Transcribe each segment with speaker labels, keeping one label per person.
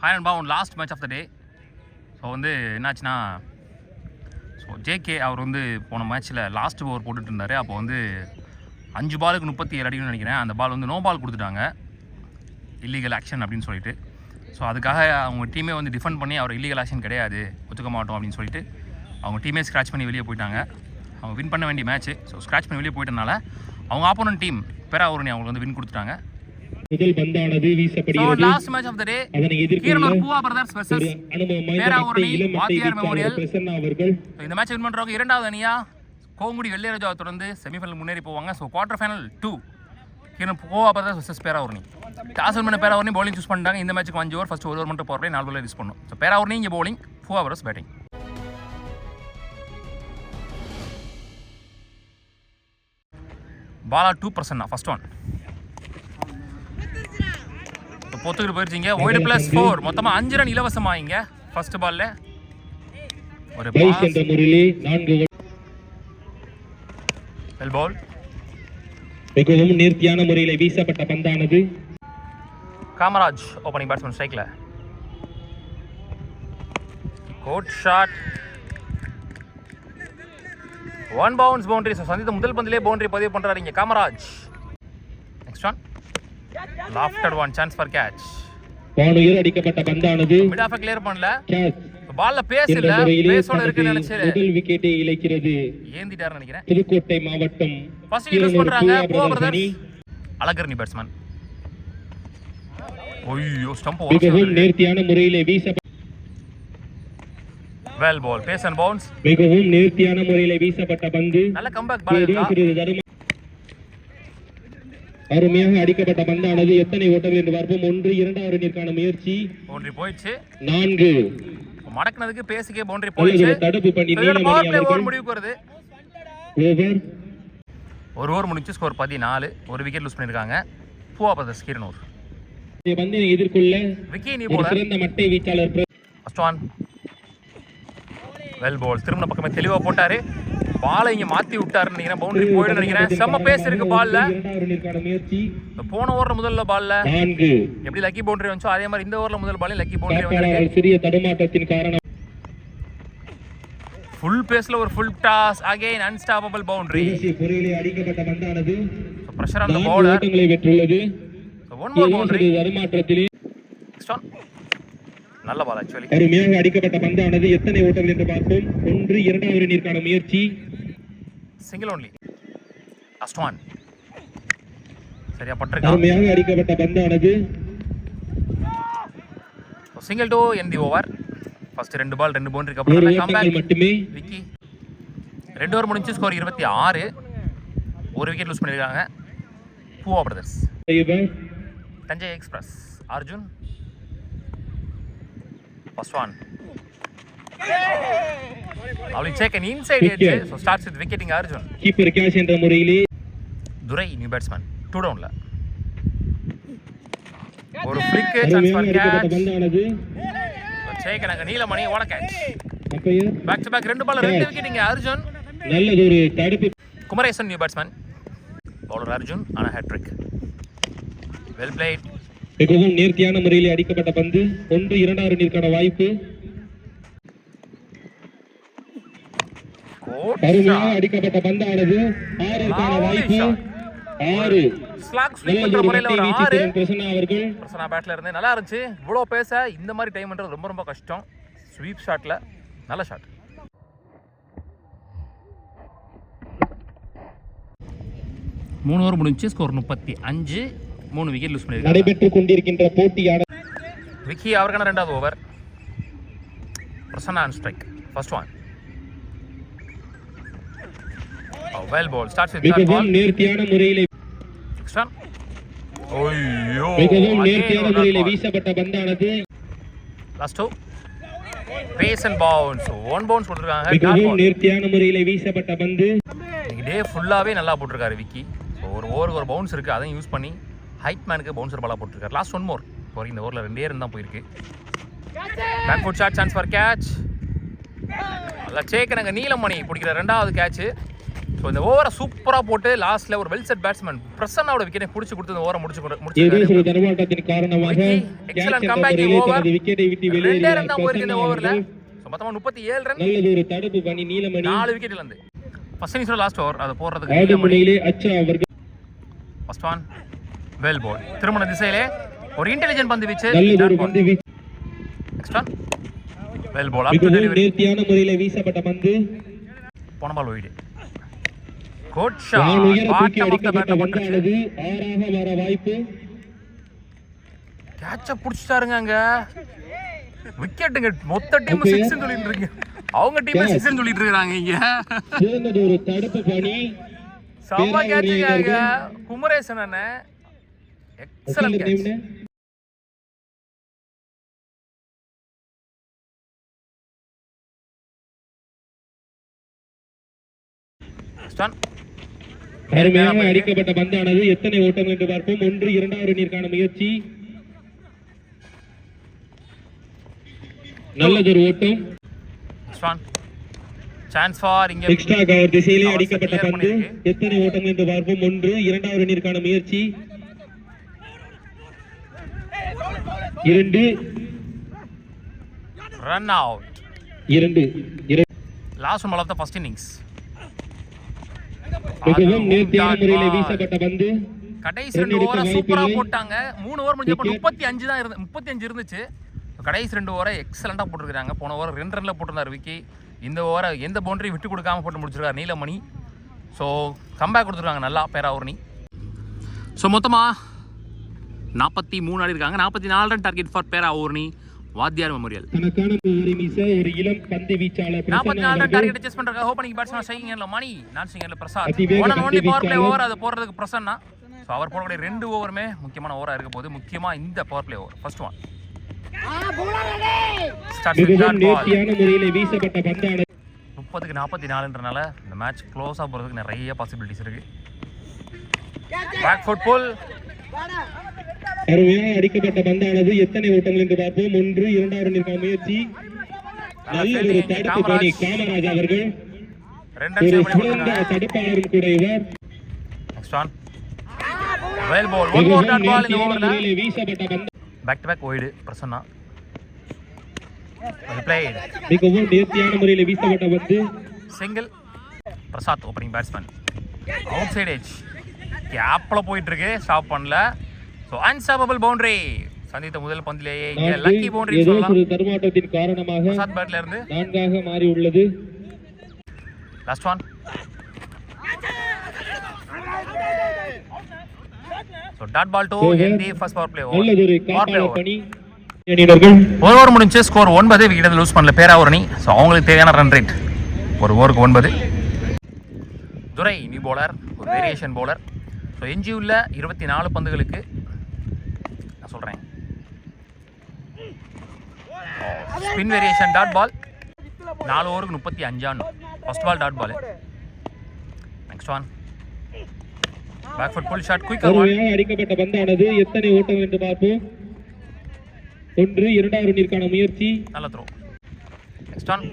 Speaker 1: Hi and Pavan last match of the day. So வந்து என்னாச்சுன்னா, so JK அவர் வந்து போன மேட்ச்சில் லாஸ்ட் ஓவர் போட்டுட்டு இருந்தார். அப்போ வந்து 5 பாலுக்கு 37 அடிக்கணும்னு நினைக்கிறேன். அந்த பால் வந்து நோ பால் கொடுத்துட்டாங்க, இல்லீகல் ஆக்ஷன் அப்படின்னு சொல்லிட்டு. ஸோ அதுக்காக அவங்க டீமே வந்து டிஃபெண்ட் பண்ணி அவர் இல்லீகல் ஆக்ஷன் கிடையாது, ஒத்துக்க மாட்டோம் அப்படின்னு சொல்லிட்டு அவங்க டீமே ஸ்க்ராட்ச் பண்ணி வெளியே போயிட்டாங்க. அவங்க வின் பண்ண வேண்டிய மேட்ச்சு. ஸோ ஸ்க்ராட்ச் பண்ணி வெளியே போயிட்டனால அவங்க ஆப்போனன்ட் டீம் பேராவூரணி அவங்களுக்கு வந்து வின் கொடுத்துட்டாங்க.
Speaker 2: முதல் பந்தானது வீசப்படுகிறது.
Speaker 1: Last match of the day Keeranur Poova brothers versus Peravurani வாத்தியார் மெமோரியல். இந்த மேட்ச் வின் பண்றவங்க இரண்டாவது அணியா கோங்குடி வெள்ளையராஜாவை தொடர்ந்து செமிஃபைனல் முன்னேறி போவாங்க. So quarter final 2 Keeranur Poova brothers versus Peravurani. Toss win பண்ண பேராவூரணி பவுலிங் சூஸ் பண்ணிட்டாங்க. இந்த மேட்ச்சுக்கு 5 ஓவர், ஃபர்ஸ்ட் 1 ஓவர் மட்டும் போறப்ப 4 பால் யூஸ் பண்ணும். ஸோ பேராவூரணி இங்கே பவுலிங், பூவா பிரதர்ஸ் பேட்டிங். பாலா 2% ஃபர்ஸ்ட் ஒன் பொத்துக்கிட்டு போயிருச்சிங்க. ஒய்டு +4 மொத்தமாக 5 ரன் இலவசமாயிங்க ஃபர்ஸ்ட் பால்ல. ஒரு வெல் பால்
Speaker 2: மிகவும் நேர்த்தியான முறையில் வீசப்பட்ட பந்தானது
Speaker 1: காமராஜ் ஓப்பனிங் பேட்ஸ்மேன் ஸ்ட்ரைக்ல கோட் ஷாட், 1 பவுன்ஸ் பவுண்டரி. சந்தித்த முதல் பந்திலே பவுண்டரி பதிவு பண்றாரு இங்க Kamaraj. Next one lofted one, chance for catch.
Speaker 2: வானுயர் அடிக்கப்பட்ட பந்தானது
Speaker 1: மிட் ஆஃப் கிளியர் பண்ணல. பால்ல பேஸ் இல்ல, பேஸோட இருக்குன்னு நினைச்சேன்.
Speaker 2: முதல் விக்கெட்டை இழக்கிறது.
Speaker 1: ஏந்திட்டாரு நினைக்கிறேன்.
Speaker 2: புதுக்கோட்டை மாவட்டம்
Speaker 1: ஃபர்ஸ்ட் யூஸ் பண்றாங்க பூவா பிரதர்ஸ். அழகர்னி பேட்ஸ்மேன். ஓய்யோ ஸ்டம்ப்
Speaker 2: மிகவும் நேர்த்தியான முறையில் வீச
Speaker 1: well ball, pace and bounce.
Speaker 2: மிகவும் நேர்த்தியான முறையில் வீசப்பட்ட பந்து
Speaker 1: நல்ல கம்பேக் பால்.
Speaker 2: அருமையாக அடிக்கப்பட்ட பந்தானது எத்தனை ஓட்டங்கள் என்று பார்ப்போம். 1 2வது ரன்னிற்கான முயற்சி.
Speaker 1: பவுண்டரி போயிடுச்சு.
Speaker 2: 4
Speaker 1: மடக்குனதுக்கு பேசிக்கே பவுண்டரி போயிடுச்சு.
Speaker 2: தடுப்பு பண்ணி நீலமணி
Speaker 1: ஓவர் முடிவுக்கு வருது.
Speaker 2: ஓவர்
Speaker 1: ஒரு ஓவர் முடிஞ்சு ஸ்கோர் 14. ஒரு விக்கெட் லூஸ் பண்ணிருக்காங்க பூவா பிரதர்ஸ் கீரனூர்.
Speaker 2: பந்தினை எதிர்கொள்ள
Speaker 1: விக்கி நீ போல
Speaker 2: சிறந்த மட்டை வீச்சாளர்
Speaker 1: ஃபர்ஸ்ட் ஒன் வெல் பால். திரும்ப பக்கமே தெளிவா போட்டாரு. பாலை இங்க மாத்தி விட்டாருன்னு நினைக்கிறேன். பவுண்டரி போயிடும் நினைக்கிறேன். செம்ம பேஸ் இருக்கு பால்ல. போன ஓவர்ல முதல்ல பால்ல எப்படி லக்கி பவுண்டரி வந்துச்சோ அதே மாதிரி இந்த ஓவர்ல முதல் பால்ல லக்கி பவுண்டரி வந்திருக்கு.
Speaker 2: சிறிய தடுமாற்றத்தின் காரணம்
Speaker 1: ஃபுல் பேஸ்ல ஒரு full toss, again unstoppable boundary.
Speaker 2: புரியலே அடிக்கப்பட்ட பந்தானது
Speaker 1: பிரஷர் ஆன் தி பவுலர்.
Speaker 2: ஓட்டங்களை வெற்றுள்ளது.
Speaker 1: One more boundary.
Speaker 2: தடுமாற்றத்திலே
Speaker 1: நல்ல பால் ஆக்சுவலி.
Speaker 2: அருமையாக அடிக்கப்பட்ட பந்தானது எத்தனை ஓட்டங்கள் என்று பார்ப்போம். 1 2வது ரன்னிற்கான முயற்சி.
Speaker 1: Single only. லாஸ்ட் ஒன் சரியா பட்டிருக்கா.
Speaker 2: அருமையாக அடிக்கப்பட்ட பந்தானது
Speaker 1: single to end the over. First 2 ball 2 பவுண்டரிக்கு அப்புறம் கம்பேக்
Speaker 2: மட்டுமே.
Speaker 1: விக்கி 2 ஓவர் முடிஞ்சு ஸ்கோர் 26. ஒரு விக்கெட் லூஸ் பண்ணிருக்காங்க Poova brothers. Thanjai express Arjun first one. I'll check an inside edge. So starts with wicketing Arjun.
Speaker 2: Keeper catch என்ற முறையிலே
Speaker 1: துரை நியூ பேட்ஸ்மேன் 2 டவுன்ல ஒரு ஃபிளிக் சான்ஸ் ஃபார் கேட்ச். பந்தானது check and நீலமணி ஓட catch. Back to back 2 ball 2 விக்கெட்டிங் அர்ஜுன்.
Speaker 2: நல்லது ஒரு தடுப்பு.
Speaker 1: Kumaresan new batsman bowler Arjun ஆன ஹேட்ரிக். Well played.
Speaker 2: மிகவும் நேர்த்தியான முறையில் அடிக்கப்பட்ட பந்து. 1 2வது ரன்னிற்கான வாய்ப்பு. அருமையாக அடிக்கப்பட்ட பந்தானது 6க்கான வாய்ப்பு. 6
Speaker 1: ஸ்லாக் ஸ்வீப் பண்ற முறையில ஒரு 6
Speaker 2: பிரசன்னா அவர்கள்
Speaker 1: பிரசன்னா பேட்ல இருந்து நல்லா இருந்துச்சு. இவ்ளோ பேச இந்த மாதிரி டைம் பண்றது ரொம்ப ரொம்ப கஷ்டம். ஸ்வீப் ஷாட்ல நல்ல ஷாட். மூணு ஓவர் முடிஞ்சு ஸ்கோர் 35. 3 விக்கெட் லூஸ் பண்ணிருக்காங்க.
Speaker 2: நடைபெற்றுக் கொண்டிருக்கின்ற போட்டியான
Speaker 1: விக்கி அவர்கான 2வது over. Prasanna on strike. First one well ball. Starts with third ball.
Speaker 2: நேர்த்தியான முறையில்
Speaker 1: ஓய்யோ
Speaker 2: மிகவும் நேர்த்தியான முறையில் வீசப்பட்ட பந்தானது
Speaker 1: last 2 pace and bounce. 1 bounce போட்டுருக்காங்க.
Speaker 2: மிகவும் நேர்த்தியான முறையில் வீசப்பட்ட பந்து.
Speaker 1: இன்னைக்கு டே ஃபுல்லாவே நல்லா போட்டுருக்காரு விக்கி. ஒரு ஓவருக்கு ஒரு பவுன்ஸ் இருக்கு, அதையும் யூஸ் பண்ணி ஹைட் மேனுக்கு பவுன்சர் பாலா போட்டுருக்காரு. Last 1 more. இப்போ இந்த ஓவரில் 2 ரன் தான் போயிருக்கு. Back foot shot, chance for catch. நல்லா சேக். நாங்கள் நீலமணி பிடிக்கிற 2வது கேட்ச். ஸோ இந்த ஓவரை சூப்பராக போட்டு லாஸ்ட்ல ஒரு வெல் செட் பேட்ஸ்மேன் பிரசன்னாவோட விக்கெட்டை பிடிச்சி கொடுத்து இந்த ஓவரை
Speaker 2: ஏதோ ஒரு தடுமாற்றத்தின் காரணமாக
Speaker 1: எக்ஸலன்ட் கம்பேக்கிங் ஓவர்
Speaker 2: விக்கெட்டை விட்டு
Speaker 1: 2 ரன் தான் போயிருக்கு இந்த ஓவர்ல. ஸோ மொத்தமாக 37 ரன்,
Speaker 2: நல்லது ஒரு தடுப்பு பண்ணி நீலமணி
Speaker 1: 4 விக்கெட்ல இருந்து ஃபர்ஸ்ட் இன்னிங்ஸ்ல லாஸ்ட் ஓவர் அதை போடுறதுக்கு
Speaker 2: ஆடு
Speaker 1: நீலமணி
Speaker 2: முனையிலே அச்சா அவர்கள்
Speaker 1: ஃபர்ஸ்ட் ஒன் வெல் பால் திருமண திசையிலே ஒரு இன்டெலிஜென்ட் பந்து வீச்சு.
Speaker 2: நல்லது ஒரு பந்து வீச்சு
Speaker 1: next one well ball up to
Speaker 2: மிகவும்
Speaker 1: டெலிவரி.
Speaker 2: நேர்த்தியான முறையிலே வீசப்பட்ட பந்து
Speaker 1: போன பால் ஒயிட். Good shot.
Speaker 2: வானுயர தூக்கி
Speaker 1: பாட்டம் ஆஃப் தி
Speaker 2: அடிக்கப்பட்ட
Speaker 1: பேட்
Speaker 2: பந்தானது 6ஆக வர வாய்ப்பு.
Speaker 1: கேட்ச புடிச்சிட்டாருங்க அங்க. விக்கெட்டுங்க மொத்த டீம் 6 ன்னு சொல்லிட்டு இருக்கீங்க. அவங்க டீம் 6 ன்னு சொல்லிட்டு இருக்காங்க இங்க.
Speaker 2: சிறந்தது ஒரு தடுப்பு பணி.
Speaker 1: சம கேட்சுங்க குமரேசன் அண்ணன். Excellent catch. ஸ்டான்
Speaker 2: அருமையாக அடிக்கப்பட்ட பந்தானது எத்தனை ஓட்டங்கள் என்று பார்ப்போம். 1 2வது நீர்க்கான முயற்சி. நல்லதொரு ஓட்டம்.
Speaker 1: ஸ்டான் சான்ஸ் ஃபார் இங்க
Speaker 2: எக்ஸ்ட்ரா கவர் திசையிலே அடிக்கப்பட்ட பந்து எத்தனை ஓட்டங்கள் என்று பார்ப்போம். 1 2வது நீர்க்கான முயற்சி. 2
Speaker 1: run out.
Speaker 2: 2
Speaker 1: last one of the first innings.
Speaker 2: மிகவும் நேர்த்தியான முறையிலே வீசப்பட்ட பந்து.
Speaker 1: கடைசி 2 ஓவரை சூப்பரா போட்டாங்க. 3 ஓவர் முடிஞ்சப்ப 35 தான் 35 இருந்துச்சு. கடைசி 2 ஓவரை எக்ஸலண்டா போட்டுருக்காங்க. போன ஓவர் 2 ரன்ல போட்டிருந்தார் விக்கி. இந்த ஓவரை எந்த பவுண்டரி விட்டு கொடுக்காம போட்டு முடிச்சிருக்காரு நீலமணி. ஸோ கம்பேக் கொடுத்துருக்காங்க நல்லா பேராவூர்னி. ஸோ மொத்தமாக 43 ஆடி இருக்காங்க. 44 ரன் டார்கெட் ஃபார் பேராவூர்னி வாத்தியார் மெமோரியல்.
Speaker 2: தனக்கான ஒரு இளம் பந்து வீச்சாளர்
Speaker 1: 44 ரன் டார்கெட் அட்ஜஸ்ட் பண்றாங்க. ஓப்பனிங் பேட்ஸ்மேன் ஷையிங்ல மணி, நான் சிங்கர்ல Prasad. One and only power play over அது போடுறதுக்கு பிரசன்னா. ஸோ அவர் போடக்கூடிய 2 ஓவருமே முக்கியமான ஓவரா இருக்க போது. முக்கியமா இந்த power play over first one.
Speaker 2: நேர்த்தியான முறையிலே வீசப்பட்ட பந்தானது
Speaker 1: 30க்கு 44ன்றனால இந்த மேட்ச் க்ளோஸா போறதுக்கு நிறைய பாசிபிலிட்டிஸ் இருக்கு. பேக் ஃபுட் புல்.
Speaker 2: அருமையாக அடிக்கப்பட்ட பந்தானது எத்தனை ஓட்டங்கள் என்று பார்ப்போம். 1 2வது நீர்க்கான முயற்சி. நல்ல ஒரு தடுப்பு பணி காமராஜ் அவர்கள்.
Speaker 1: 2
Speaker 2: ஒரு சிறந்த தடுப்பாளரும் கூட இவர்.
Speaker 1: Next one well ball. One more dot ball இந்த ஓவர்ல.
Speaker 2: வீசப்பட்ட பந்து
Speaker 1: back to back wide Prasanna. Well played.
Speaker 2: மிகவும் நேர்த்தியான முறையில் வீசப்பட்ட பந்து.
Speaker 1: Single Prasad opening batsman. Outside edge கேப்ல போயிட்டு இருக்கு. ஸ்டாப் பண்ணல. So unstoppable boundary. சந்தித்த முதல் பந்திலேயே இங்க லக்கி பவுண்டரி சொல்லலாம்.
Speaker 2: ஒரு தடுமாற்றத்தின் காரணமாக
Speaker 1: பிரசாத் பேட்ல இருந்து
Speaker 2: 4ஆக மாறி உள்ளது.
Speaker 1: Last one. So dot ball to end the first power play over.
Speaker 2: நல்லதொரு
Speaker 1: பவர் பிளே
Speaker 2: காப்பாளர்
Speaker 1: ஓவர்.
Speaker 2: பணி. அணியினர்கள்
Speaker 1: ஒரு ஓவர் முடிஞ்சு ஸ்கோர் 9. விக்கெட் லூஸ் பண்ணல பேராவூரணி. ஸோ அவங்களுக்கு தேவையான ரன் ரேட் ஒரு ஓவருக்கு 9. துரை நியூ பவுலர், ஒரு வேரியேஷன் பவுலர். ஸோ எஞ்சி உள்ள 24 பந்துகளுக்கு நான் சொல்கிறேன் ஸ்பின் வேரியேஷன் டாட் பால். 4 ஓவருக்கு 35 first ball dot ball. Next one back foot pull shot quick ball.
Speaker 2: அடிக்கப்பட்ட பந்தானது எத்தனை ஓட்டம் என்று பார்ப்போம். 1 2வது நீர்க்கான முயற்சி.
Speaker 1: நல்ல throw. Next one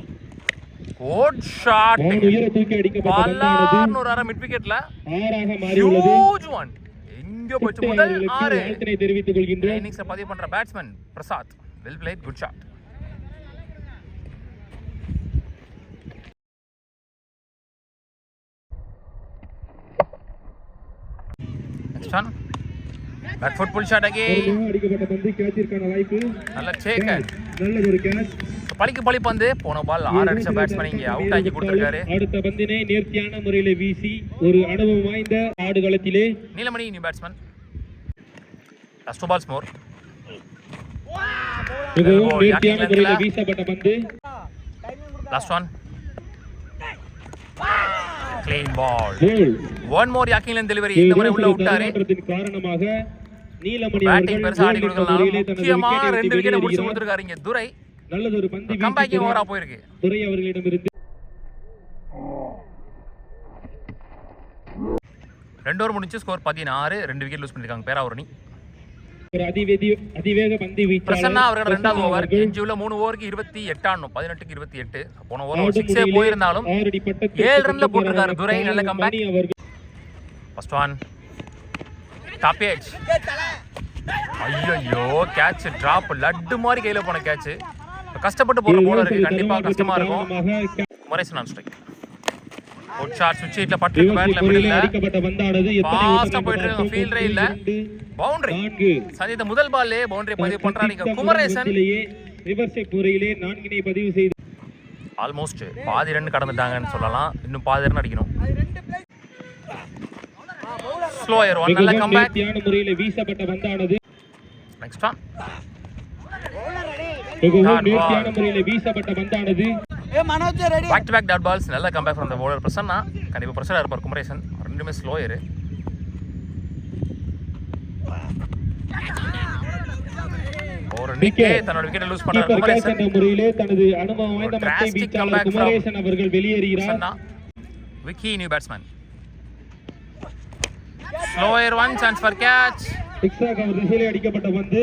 Speaker 1: good shot.
Speaker 2: உயர தூக்கி அடிக்கப்பட்ட பந்தானது
Speaker 1: ஒரு அரை மிட் விக்கெட்ல
Speaker 2: 6ஆக மாறி உள்ளது.
Speaker 1: Huge one. எங்க போச்சு முதல் 6.
Speaker 2: வாழ்த்தினை தெரிவித்துக் கொள்கின்றோம்.
Speaker 1: இன்னிங்ஸ்ல பதிவு பண்ற batsman Prasad. Well played, good shot. Next one back foot pull shot again.
Speaker 2: அடிக்கப்பட்ட பந்து கேட்சிற்கான வாய்ப்பு.
Speaker 1: நல்ல சேக்கர்.
Speaker 2: நல்லதொரு கேட்ச்.
Speaker 1: பலிக்கு பலி பந்து. போன பால் 6 அடிச்ச பேட்ஸ்மேன் இங்க அவுட் ஆகி கொடுத்திருக்காரு.
Speaker 2: அடுத்த பந்தினை நேர்த்தியான முறையில வீசி ஒரு அனுபவம் வாய்ந்த ஆடுகளத்திலே
Speaker 1: Neelamani new batsman. Last 2 balls more.
Speaker 2: மிகவும் நேர்த்தியான முறையில வீசப்பட்ட பந்து.
Speaker 1: Last one clean ball.
Speaker 2: கோல்.
Speaker 1: ஒன் மோர் யாக்கிங்லன் டெலிவரி. இந்த முறை உள்ள விட்டாரு.
Speaker 2: காரணமாக நீலமணி
Speaker 1: பேட்டிங் பெருசா ஆடி கொடுக்கறனால முக்கியமா 2 விக்கெட் முடிச்சு கொடுத்திருக்காரு இங்க துரை.
Speaker 2: நல்லதொரு பந்து
Speaker 1: கம்பேக்கிங் ஓவரா போயிருக்கு
Speaker 2: துரை அவர்களிடமிருந்து.
Speaker 1: 2 ஓவர் முடிஞ்சு ஸ்கோர் 16. 2 விக்கெட் லூஸ் பண்ணிருக்காங்க பேராவூரணி.
Speaker 2: ஒரு அதிவேக பந்து
Speaker 1: பிரசன்னா அவரோட
Speaker 2: வீச்சாளர்
Speaker 1: ரெண்டாவது ஓவர்
Speaker 2: அவர்கள்
Speaker 1: எஞ்சியுள்ள 3 ஓவருக்கு 28 ஆடணும் 18க்கு 28 போன ஓவர் ஒரு 6 போயிருந்தாலும் 7 ரன்ல போட்டிருக்காரு துரை நல்ல கம்பேக்
Speaker 2: அவர்கள்
Speaker 1: ஃபர்ஸ்ட் ஒன் டாப் ஏஜ் ஐயோ கேட்ச் டிராப் லட்டு மாதிரி கையில போன கேட்ச் கஷ்டப்பட்டு போற போலருக்கு கண்டிப்பா கஷ்டமா இருக்கும் குமரேசன் ஆன் ஸ்ட்ரைக் ஒரு ஷாட் சுவிட்ச் ஹிட்ல பட்டு பேட்ல மிடில்ல
Speaker 2: அடிக்கப்பட்ட பந்தானது
Speaker 1: ஃபாஸ்டா போயிட்டு இருக்கு ஃபீல்டரே இல்ல பவுண்டரி சதித முதல் பால்லே பவுண்டரி பதிவு பண்றாங்க குமரேசன்
Speaker 2: ரிவர்ஸ் முறையிலே 4 பதிவு செய்து
Speaker 1: ஆல்மோஸ்ட் பாதி ரன் கடந்துட்டாங்கன்னு சொல்லலாம் இன்னும் பாதி ரன் அடிக்கணும் ஸ்லோயர் ஒன் நல்ல கம்பேக்
Speaker 2: நேர்த்தியான முறையிலே வீசப்பட்ட பந்தானது
Speaker 1: நெக்ஸ்ட் ஒன்
Speaker 2: நேர்த்தியான முறையிலே வீசப்பட்ட பந்தானது
Speaker 1: back to back dot balls நல்ல comeback from the bowler Prasanna கண்டிப்பா பிரஷரா இருப்பார் குமரேசன் ரெண்டுமே ஸ்லோயர் ஒரு நிக்கே தன்னோட விக்கெட் லூஸ் பண்றார் குமரேசன்
Speaker 2: என்ற முறையிலே தனது அனுபவம் வாய்ந்த மட்டை வீச்சாளர் குமரேசன் அவர்கள் வெளியேறுகிறார்
Speaker 1: விக்கி new batsman slower one chance for catch
Speaker 2: சிக்ஸா கவர் திசையிலே அடிக்கப்பட்ட பந்து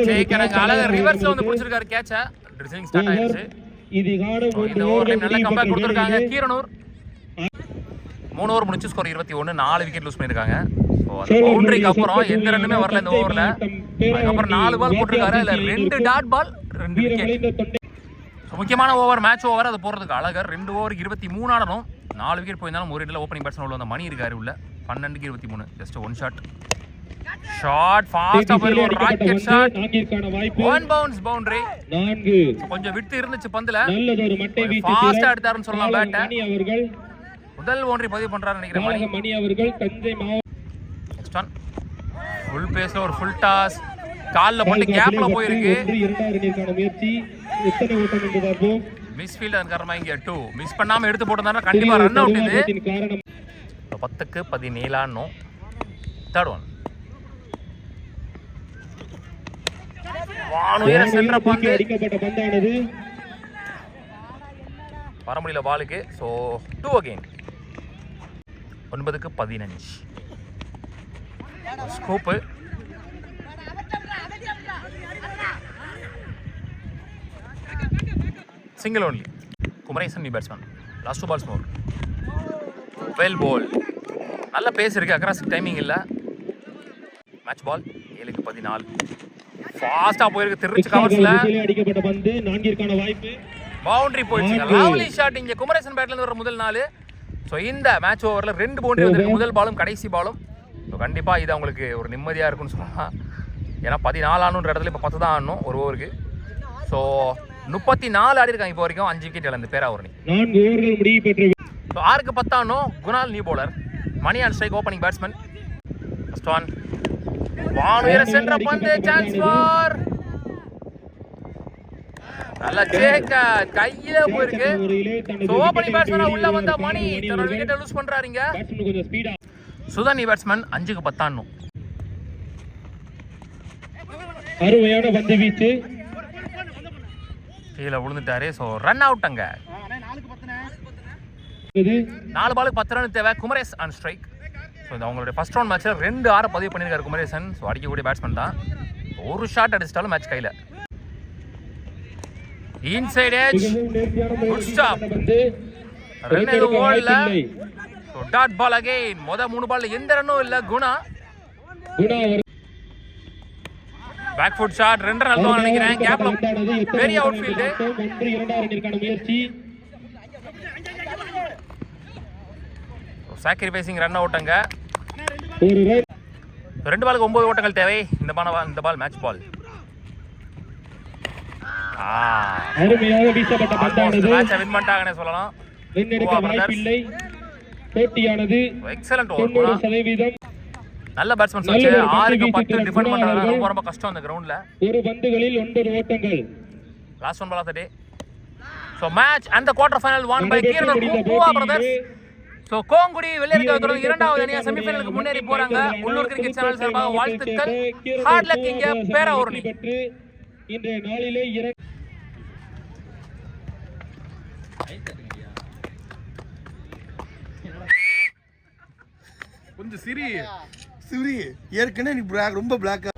Speaker 1: ஜெயிக்கனங்க அழகா ரிவர்ஸ்ல வந்து பிடிச்சிருக்காரு கேட்ச ட்ரிசிங் ஸ்டார்ட் ஆயிருச்சு
Speaker 2: இது காணும்
Speaker 1: இந்த ஓவர்ல நல்ல கம்பேக் கொடுத்திருக்காங்க கீரனூர் 3 ஓவர் முடிச்சு ஸ்கோர் 21 4 விக்கெட் லூஸ் பண்ணிருக்காங்க சோ அந்த பவுண்டரிக்கு அப்புறம் எந்த ரன்னுமே வரல இந்த ஓவர்ல அதுக்கப்புறம் 4 பால் போட்டுருக்காரு இல்ல 2 டாட் பால் 2 விக்கெட் முக்கியமான ஓவர் மேட்ச் ஓவர் அது போறதுக்கு அழகர் 2 ஓவர் 23 ஆடணும் 4 விக்கெட் போயிருந்தாலும் ஒரு இடத்துல ஓப்பனிங் பேட்ஸ்மேன் உள்ள அந்த மணி இருக்காரு உள்ள 12க்கு 23 ஜஸ்ட் ஒன் ஷாட் ஃபாஸ்டா போய் ஒரு ராக்கெட் ஷாட்
Speaker 2: நான்கிற்கான வாய்ப்பு
Speaker 1: ஒன் பவுன்ஸ் பவுண்டரி
Speaker 2: 4
Speaker 1: கொஞ்சம் விட்டு இருந்துச்சு பந்துல
Speaker 2: நல்லதொரு மட்டை வீச்சு
Speaker 1: ஃபாஸ்டா எடுத்தாருன்னு சொல்லலாம் பேட்ட
Speaker 2: மணி அவர்கள்
Speaker 1: முதல் பவுண்டரி பதிவு பண்றாரு நினைக்கிறேன்
Speaker 2: மணி அவர்கள் தஞ்சை மாவட்டம்
Speaker 1: நெக்ஸ்ட் ஒன் ஃபுல் பேஸ்ல ஒரு ஃபுல் டாஸ் கால்ல போட்டு கேப்ல போயிருக்கு
Speaker 2: இரண்டாவது ரன்னிற்கான முயற்சி எத்தனை ஓட்டம் என்று பார்ப்போம்
Speaker 1: மிஸ் ஃபீல்ட் அந்த காரணமா இங்க 2 மிஸ் பண்ணாம எடுத்து போட்டதால கண்டிப்பா ரன் அவுட் இது
Speaker 2: காரணம்
Speaker 1: 10க்கு 17 ஆடணும் தேர்ட் ஒன் வானுயர சென்ற பந்து
Speaker 2: அடிக்கப்பட்ட பந்தானது
Speaker 1: வர முடியல பாலுக்கு சோ 2 அகைன் 9க்கு 15 scope single only Kumaresan new batsman last 2 balls more well ball நல்ல பேஸ் இருக்கு அக்ராசிக் டைமிங் இல்ல மேட்ச் பால் 7க்கு 14 ஃபாஸ்டா போயிருக்கு திருச்சி கவர்ஸ்ல
Speaker 2: அடிக்கப்பட்ட பந்து நான்கிற்கான வாய்ப்பு
Speaker 1: பவுண்டரி போயிடுச்சு லவ்லி ஷாட் இங்க குமரேசன் பேட்ல இருந்து வர முதல் நாள் சோ இந்த மேட்ச் ஓவர்ல 2 பவுண்டரி வந்திருக்கு முதல் பாலும் கடைசி பாலும் சோ கண்டிப்பா இது உங்களுக்கு ஒரு நிம்மதியா இருக்கும்னு சொல்லலாம் ஏன்னா 14 ஆடணுன்ற இடத்துல இப்போ 10 தான் ஆடணும் ஒரு ஓவருக்கு ஸோ 34 ஆடி இருக்காங்க இப்போ வரைக்கும் 5 விக்கெட் இழந்து பேராவூரணி
Speaker 2: 4 ஓவர்கள் முடிவு பெற்ற
Speaker 1: ஸோ 6க்கு 10 ஆடணும் Kunal new bowler Mani on strike opening batsman first one வானுயர சென்ற பந்து சான்ஸ் ஃபார் நல்ல சேக்க கையில போயிருக்கு சோ ஓப்பனிங் பேட்ஸ்மேனா உள்ள வந்தா மணி தன்னோட விக்கெட்டை லூஸ் பண்றாருங்க
Speaker 2: கொஞ்சம் ஸ்பீடா
Speaker 1: சுதானி பேட்ஸ்மேன் 5க்கு 10 ஆடணும்
Speaker 2: அருமையான பந்து வீச்சு
Speaker 1: கீழே விழுந்துட்டாரு ஸோ ரன் அவுட் அங்க 4 பாலுக்கு 10 ரன் தேவை குமரேஷ் ஆன் ஸ்ட்ரைக் ஸோ இந்த அவங்களுடைய ஃபர்ஸ்ட் ரவுண்ட் மேட்ச்சில் 2 6 பதிவு பண்ணியிருக்காரு குமரேசன் ஸோ அடிக்கக்கூடிய பேட்ஸ்மேன் தான் ஒரு ஷாட் அடிச்சிட்டாலும் மேட்ச் கையில் inside age good stop run எதுவும் ஓடல ஸோ டாட் பால் அகைன் மொதல் 3 பால்ல எந்த ரன்னும் இல்லை Guna back foot shot 2 run தான் நினைக்கிறேன் கேப்ல பெரிய outfield sacrificing run out அங்க 2 பாலுக்கு 9 ஓட்டங்கள் தேவை இந்த பால் மேட்ச் பால்
Speaker 2: அருமையாக வீசப்பட்ட பந்தானது
Speaker 1: மேட்சை வின் பண்ணிட்டாங்கன்னு சொல்லலாம்
Speaker 2: வென்றெடுக்க வாய்ப்பில்லை போட்டியானது
Speaker 1: எக்ஸலென்ட் ஓவர்
Speaker 2: 90%
Speaker 1: நல்ல பேட்ஸ்மேன் சச்சு 6க்கு 10 டிஃபெண்ட் பண்றாங்க ரொம்ப ரொம்ப கஷ்டம் அந்த கிரவுண்ட்ல
Speaker 2: ஒரு பந்துகளில் 9 ஓட்டங்கள்
Speaker 1: last one ball of the day so match and the quarter final won by Keeranur Poova brothers so கோங்குடி வெள்ளரிக்காய் இரண்டாவது அணியா செமிஃபைனலுக்கு முன்னேறி போறாங்க உள்ளூர் கிரிக்கெட் சேனல் சார்பாக வாழ்த்துக்கள் ஹார்ட் லக் இங்க பேராவூரணி
Speaker 2: இன்றைய நாளிலே
Speaker 3: கொஞ்சம் சூரி ஏற்கனவே நீ ரொம்ப பிளாக்